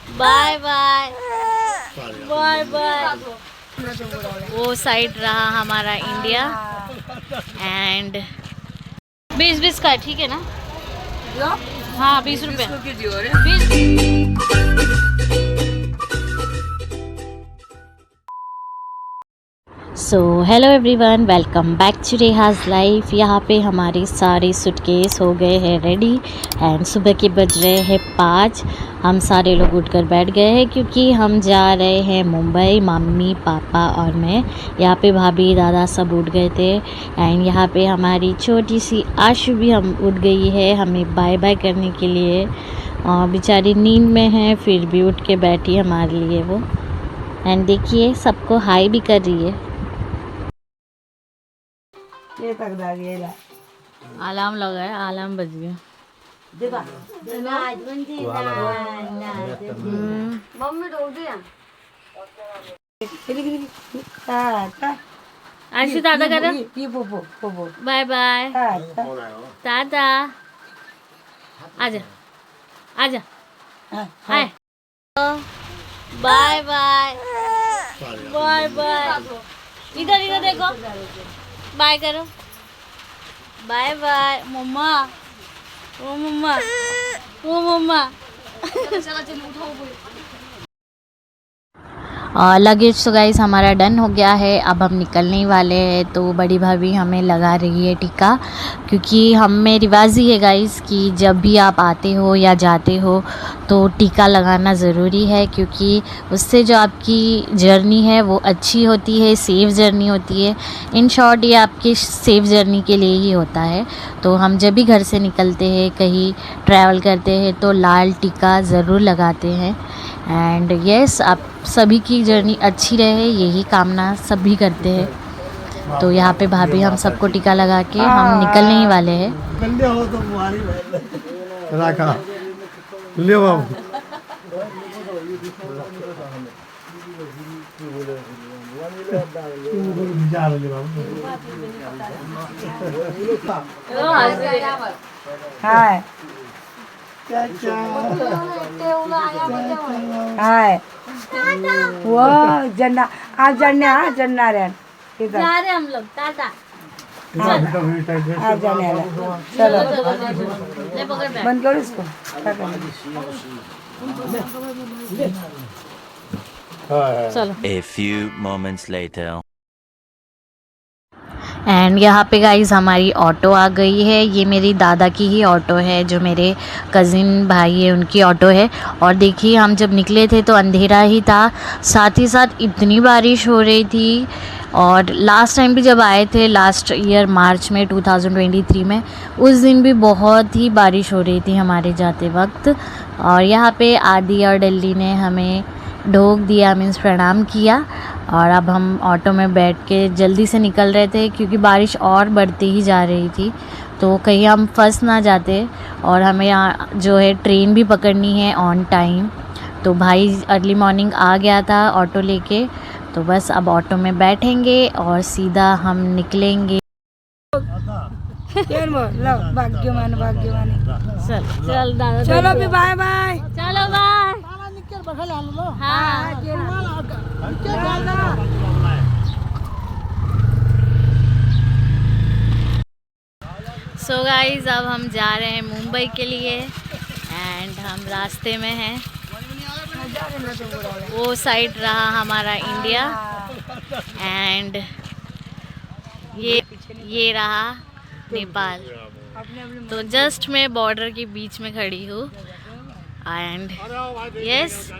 Bye bye bye bye. वो side रहा हमारा इंडिया एंड 20-20 का है, ठीक है ना? हाँ 20 रुपया। 20। So hello everyone, welcome back to Rehaz life. यहाँ पे हमारे सारे सूटकेस हो गए हैं रेडी एंड सुबह के बज रहे हैं 5। हम सारे लोग उठकर बैठ गए हैं क्योंकि हम जा रहे हैं मुंबई। मम्मी पापा और मैं, यहाँ पे भाभी दादा सब उठ गए थे एंड यहाँ पे हमारी छोटी सी आशु भी हम उठ गई है हमें बाय बाय करने के लिए। बेचारी नींद में है फिर भी उठ के बैठी हमारे लिए वो। एंड देखिए सबको हाई भी कर रही है। ये तक दागेला अलार्म लगा है, अलार्म बज गया। देखा मम्मी तो उठी आशी दादा करा ये पोपो बाय बाय दादा। आजा आजा hi bye bye bye bye. इधर इधर देखो, बाय करो बाय बाय। मम्मा ओ मम्मा ओ मम्मा। लगेज तो गाइस हमारा डन हो गया है, अब हम निकलने वाले हैं। तो बड़ी भाभी हमें लगा रही है टीका, क्योंकि हम में रिवाज ही है गाइस कि जब भी आप आते हो या जाते हो तो टीका लगाना ज़रूरी है, क्योंकि उससे जो आपकी जर्नी है वो अच्छी होती है, सेफ़ जर्नी होती है। इन शॉर्ट ये आपकी सेफ़ जर्नी के लिए ही होता है। तो हम जब भी घर से निकलते हैं, कहीं ट्रैवल करते हैं तो लाल टीका ज़रूर लगाते हैं। एंड यस, आप सभी की जर्नी अच्छी रहे यही कामना सभी करते हैं। तो यहाँ पे भाभी हम सबको टीका लगा के हम निकलने ही वाले हैं। हाय हाय वो जन्ना आप जन्ना रहे जा रहे हम लोग, टाटा। आप जाने चलो ले पकड़ बैग। बंद करो इसको। चलो। A few moments later. And यहाँ पे गाइस हमारी ऑटो आ गई है। ये मेरी दादा की ही ऑटो है, जो मेरे कज़िन भाई है उनकी ऑटो है। और देखिए हम जब निकले थे तो अंधेरा ही था, साथ ही साथ इतनी बारिश हो रही थी। और लास्ट टाइम भी जब आए थे लास्ट ईयर मार्च में 2023 में, उस दिन भी बहुत ही बारिश हो रही थी हमारे जाते वक्त। और यहाँ पे आदि और दिल्ली ने हमें ढोक दिया, मीन्स प्रणाम किया। और अब हम ऑटो में बैठ के जल्दी से निकल रहे थे क्योंकि बारिश और बढ़ती ही जा रही थी, तो कहीं हम फंस ना जाते। और हमें यहाँ जो है ट्रेन भी पकड़नी है ऑन टाइम। तो भाई अर्ली मॉर्निंग आ गया था ऑटो लेके, तो बस अब ऑटो में बैठेंगे और सीधा हम निकलेंगे। भाग्यवान चल चल दादा, चलो भी बाय बाय। चलो बाय। हाँ सो गाइज अब हम जा रहे हैं मुंबई के लिए एंड हम रास्ते में हैं। वो साइड रहा हमारा इंडिया एंड ये रहा नेपाल। तो जस्ट मैं बॉर्डर के बीच में खड़ी हूँ एंड यस,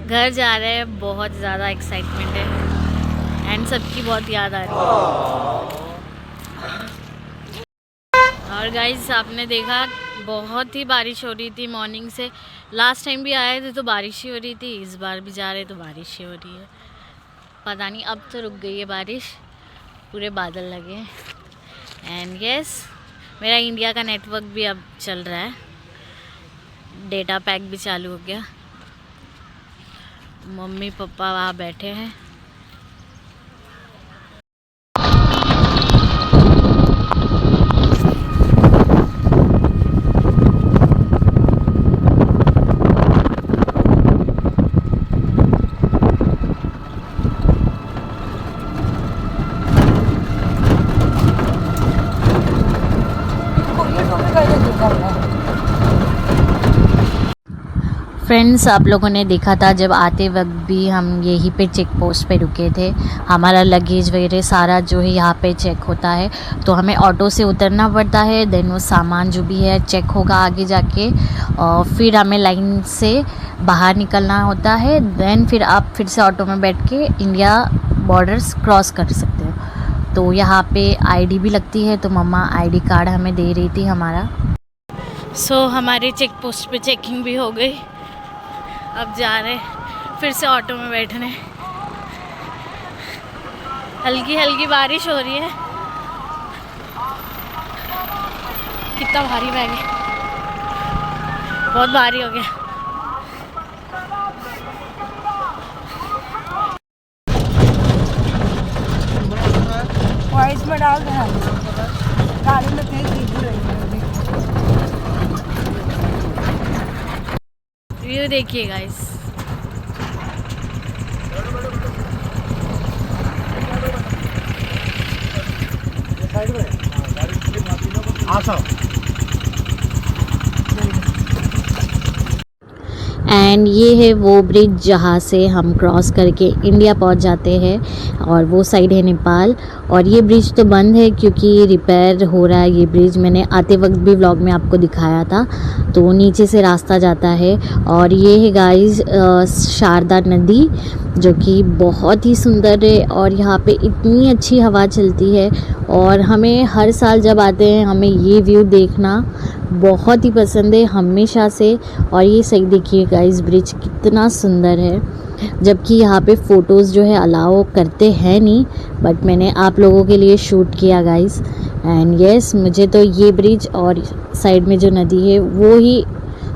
घर जा रहे हैं। बहुत ज़्यादा एक्साइटमेंट है एंड सबकी बहुत याद आ रही है। और गाइस आपने देखा बहुत ही बारिश हो रही थी मॉर्निंग से। लास्ट टाइम भी आए थे तो बारिश ही हो रही थी, इस बार भी जा रहे तो बारिश ही हो रही है। पता नहीं, अब तो रुक गई है बारिश, पूरे बादल लगे हैं। एंड यस, मेरा इंडिया का नेटवर्क भी अब चल रहा है, डेटा पैक भी चालू हो गया। मम्मी पापा वहाँ बैठे हैं। फ्रेंड्स, आप लोगों ने देखा था जब आते वक्त भी हम यहीं पे चेक पोस्ट पे रुके थे। हमारा लगेज वगैरह सारा जो है यहाँ पे चेक होता है, तो हमें ऑटो से उतरना पड़ता है। देन वो सामान जो भी है चेक होगा आगे जाके, और फिर हमें लाइन से बाहर निकलना होता है। देन फिर आप फिर से ऑटो में बैठ के इंडिया बॉर्डर्स क्रॉस कर सकते हो। तो यहाँ पे आईडी भी लगती है, तो मम्मा आईडी कार्ड हमें दे रही थी हमारा। हमारे चेक पोस्ट पे चेकिंग भी हो गई। अब जा रहे फिर से ऑटो में बैठने। हल्की हल्की बारिश हो रही है। कितना भारी बैग है, बहुत भारी हो गया। वॉइस में डाल देना, गाड़ी में तेज दिख रही है। व्यू देखिए गाइस। एंड ये है वो ब्रिज जहाँ से हम क्रॉस करके इंडिया पहुँच जाते हैं, और वो साइड है नेपाल। और ये ब्रिज तो बंद है क्योंकि रिपेयर हो रहा है। ये ब्रिज मैंने आते वक्त भी व्लॉग में आपको दिखाया था। तो नीचे से रास्ता जाता है, और ये है गाइस शारदा नदी, जो कि बहुत ही सुंदर है। और यहाँ पे इतनी अच्छी हवा चलती है, और हमें हर साल जब आते हैं हमें ये व्यू देखना बहुत ही पसंद है हमेशा से। और ये सही देखिए गाइस, ब्रिज कितना सुंदर है। जबकि यहाँ पे फ़ोटोज़ जो है अलाउ करते हैं नहीं, बट मैंने आप लोगों के लिए शूट किया गाइस। एंड यस, मुझे तो ये ब्रिज और साइड में जो नदी है वो ही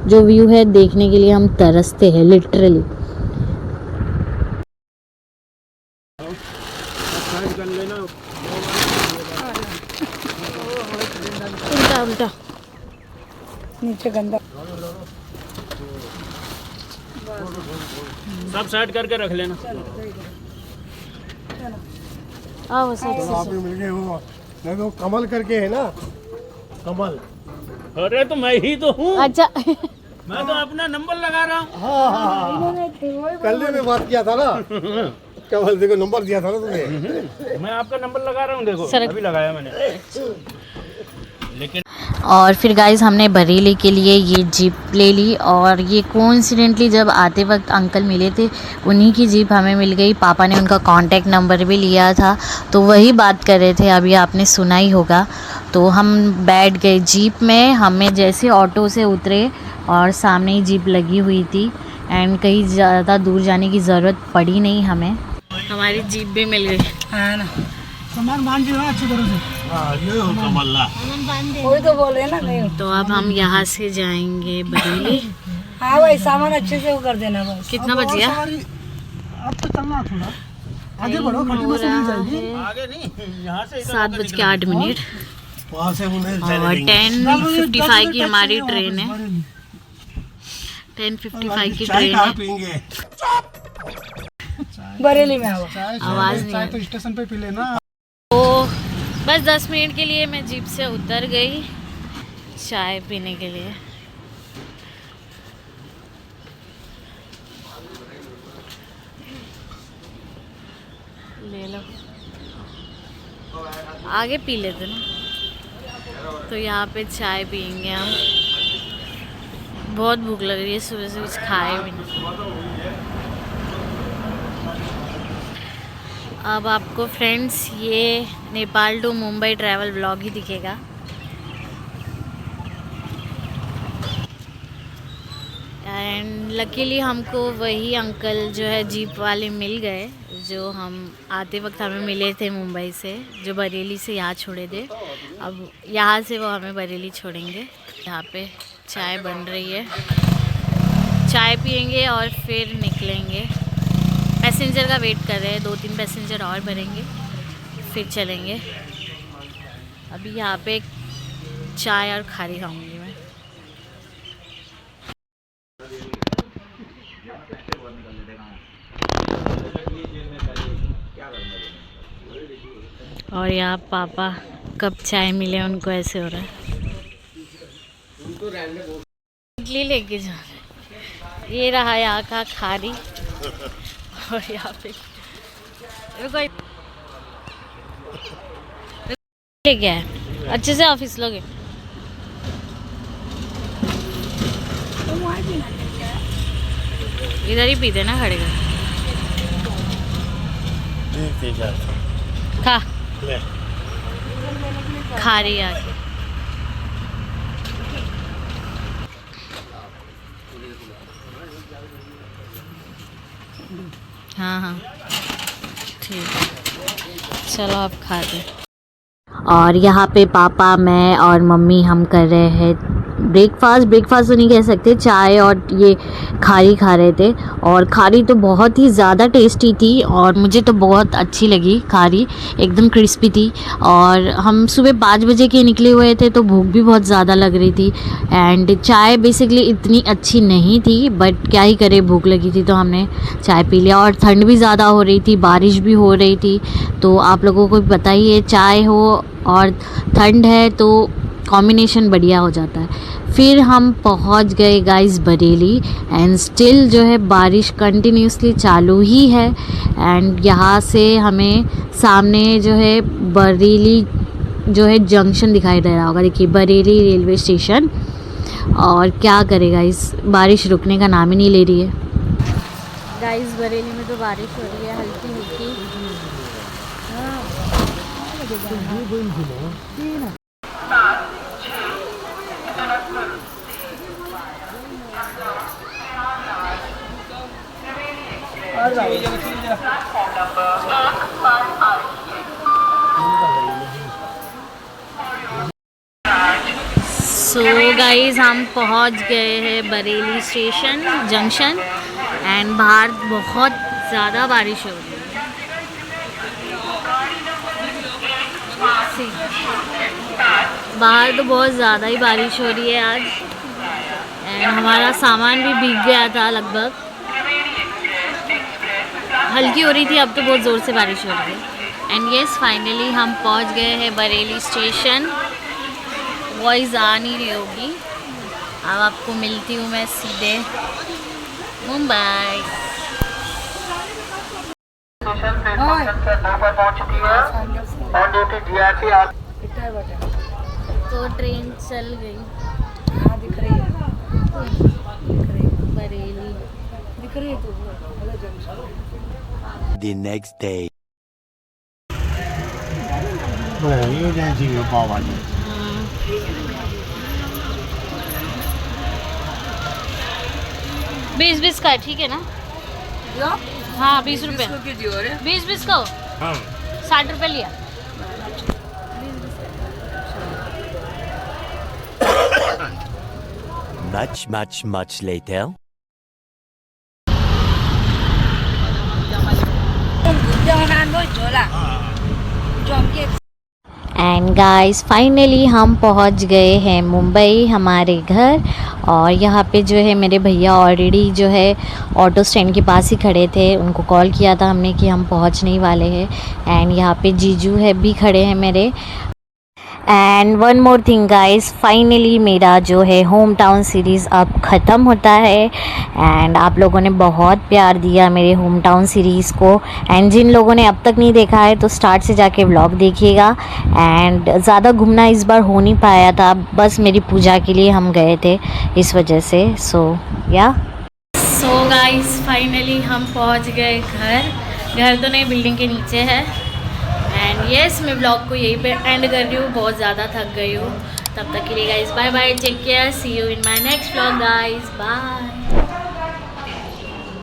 जो व्यू है देखने के लिए हम तरसते हैं लिटरली। उल्टा उल्टा नीचे गंदा सब साइड करके रख लेना। आओ सब आप भी मिल गए हो। नहीं तो कमल करके है ना, कमल। अरे तो मैं ही तो हूँ। अच्छा। मैं तो अपना नंबर लगा रहा हूँ। हाँ, कल ही में बात किया था ना, कमल देखो नंबर दिया था ना तुम्हें। मैं आपका नंबर लगा रहा हूँ, देखो सरक। अभी लगाया मैंने। लेकिन और फिर गाइस हमने बरेली के लिए ये जीप ले ली, और ये कोइंसिडेंटली जब आते वक्त अंकल मिले थे उन्हीं की जीप हमें मिल गई। पापा ने उनका कांटेक्ट नंबर भी लिया था, तो वही बात कर रहे थे, अभी आपने सुना ही होगा। तो हम बैठ गए जीप में। हमें जैसे ऑटो से उतरे और सामने ही जीप लगी हुई थी, एंड कहीं ज़्यादा दूर जाने की ज़रूरत पड़ी नहीं हमें। हमारी जीप भी मिल गई है ना, सामान बांध दिया अच्छी तरह से। हाँ, ये हो कमल। वही तो बोल रहे ना। नहीं तो अब हम यहाँ से जाएंगे बरेली। हाँ भाई, सामान अच्छे से वो कर देना बस। कितना बच गया? अब तो चलना थोड़ा आगे बढ़ो, खड़ी बस मिल जाएगी। आगे नहीं, यहाँ से 7:08। वहाँ से उन्हें और 10:55 की हमारी ट्रेन है। 10:55 की ट्रेन है। पीएंगे बरेली में आओ। आवाज़ नहीं। तो स्टेशन पे पी लेना। तो बस 10 मिनट के लिए मैं जीप से उतर गई चाय पीने के लिए। ले लो, आगे पी लेते ना। तो यहाँ पे चाय पियेंगे हम। बहुत भूख लग रही है, सुबह से कुछ खाए भी नहीं। अब आपको फ्रेंड्स ये Nepal to Mumbai travel vlog ही दिखेगा। एंड लकीली हमको वही अंकल जो है जीप वाले मिल गए, जो हम आते वक्त हमें मिले थे मुंबई से, जो बरेली से यहाँ छोड़े थे। अब यहाँ से वो हमें बरेली छोड़ेंगे। यहाँ पे चाय बन रही है, चाय पियेंगे और फिर निकलेंगे। पैसेंजर का वेट कर रहे हैं, 2-3 पैसेंजर और भरेंगे फिर चलेंगे। अभी यहाँ पे चाय और खारी खाऊंगी मैं। और यहाँ पापा कब चाय मिले उनको ऐसे हो रहा है। इडली लेके जा रहे ये रहा यहाँ का खारी और यहाँ पे क्या है अच्छे से ऑफिस लोगे इधर ही पीते ना खड़े कर खा खा रही आके हाँ हाँ ठीक चलो आप खा दे। और यहाँ पे पापा मैं और मम्मी हम कर रहे हैं ब्रेकफास्ट तो नहीं कह सकते, चाय और ये खारी खा रहे थे। और खारी तो बहुत ही ज़्यादा टेस्टी थी और मुझे तो बहुत अच्छी लगी खारी, एकदम क्रिस्पी थी। और हम सुबह 5 बजे के निकले हुए थे तो भूख भी बहुत ज़्यादा लग रही थी। एंड चाय बेसिकली इतनी अच्छी नहीं थी बट क्या ही करे, भूख लगी थी तो हमने चाय पी लिया। और ठंड भी ज़्यादा हो रही थी, बारिश भी हो रही थी, तो आप लोगों को पता ही है चाय हो और ठंड है तो कॉम्बिनेशन बढ़िया हो जाता है। फिर हम पहुंच गए गाइस बरेली एंड स्टिल जो है बारिश कंटिन्यूसली चालू ही है। एंड यहाँ से हमें सामने जो है बरेली जो है जंक्शन दिखाई दे रहा होगा, देखिए बरेली रेलवे स्टेशन। और क्या करें गाइस, बारिश रुकने का नाम ही नहीं ले रही है। गाइस बरेली में तो बारिश हो रही है हल्की हल्की। सो गाइस हम पहुंच गए हैं बरेली स्टेशन जंक्शन एंड बाहर बहुत ज़्यादा बारिश हो रही है। बाहर तो बहुत ज़्यादा ही बारिश हो रही है आज एंड हमारा सामान भी भीग गया था लगभग। हल्की हो रही थी, अब तो बहुत ज़ोर से बारिश हो रही है। एंड यस फाइनली हम पहुंच गए हैं बरेली स्टेशन। वॉइस आ नहीं रही होगी, अब आपको मिलती हूँ मैं सीधे मुंबई। तो ट्रेन चल गई। हाँ दिख रही है, बरेली दिख रही है तो The next day. बीस 20 का है, ठीक है ना? हाँ 20 रुपये, 20 का हो 60 रुपये लिया। Much later. And guys finally हम पहुंच गए हैं मुंबई हमारे घर। और यहाँ पे जो है मेरे भैया ऑलरेडी जो है ऑटो स्टैंड के पास ही खड़े थे, उनको कॉल किया था हमने कि हम पहुँचने ही वाले हैं। एंड यहाँ पे जीजू है भी खड़े हैं मेरे। And one more thing guys, finally मेरा जो है होम टाउन सीरीज़ अब ख़त्म होता है। एंड आप लोगों ने बहुत प्यार दिया मेरे होम टाउन सीरीज़ को। एंड जिन लोगों ने अब तक नहीं देखा है तो स्टार्ट से जाके व्लॉग देखिएगा। एंड ज़्यादा घूमना इस बार हो नहीं पाया था, बस मेरी पूजा के लिए हम गए थे इस वजह से। सो गाइस फाइनली हम पहुंच गए घर तो नहीं, बिल्डिंग के नीचे है। एंड यस मैं ब्लॉग को यहीं पे एंड कर रही हूँ, बहुत ज़्यादा थक गई हूँ। तब तक के लिए guys bye bye, take care, see you in my next vlog guys, bye.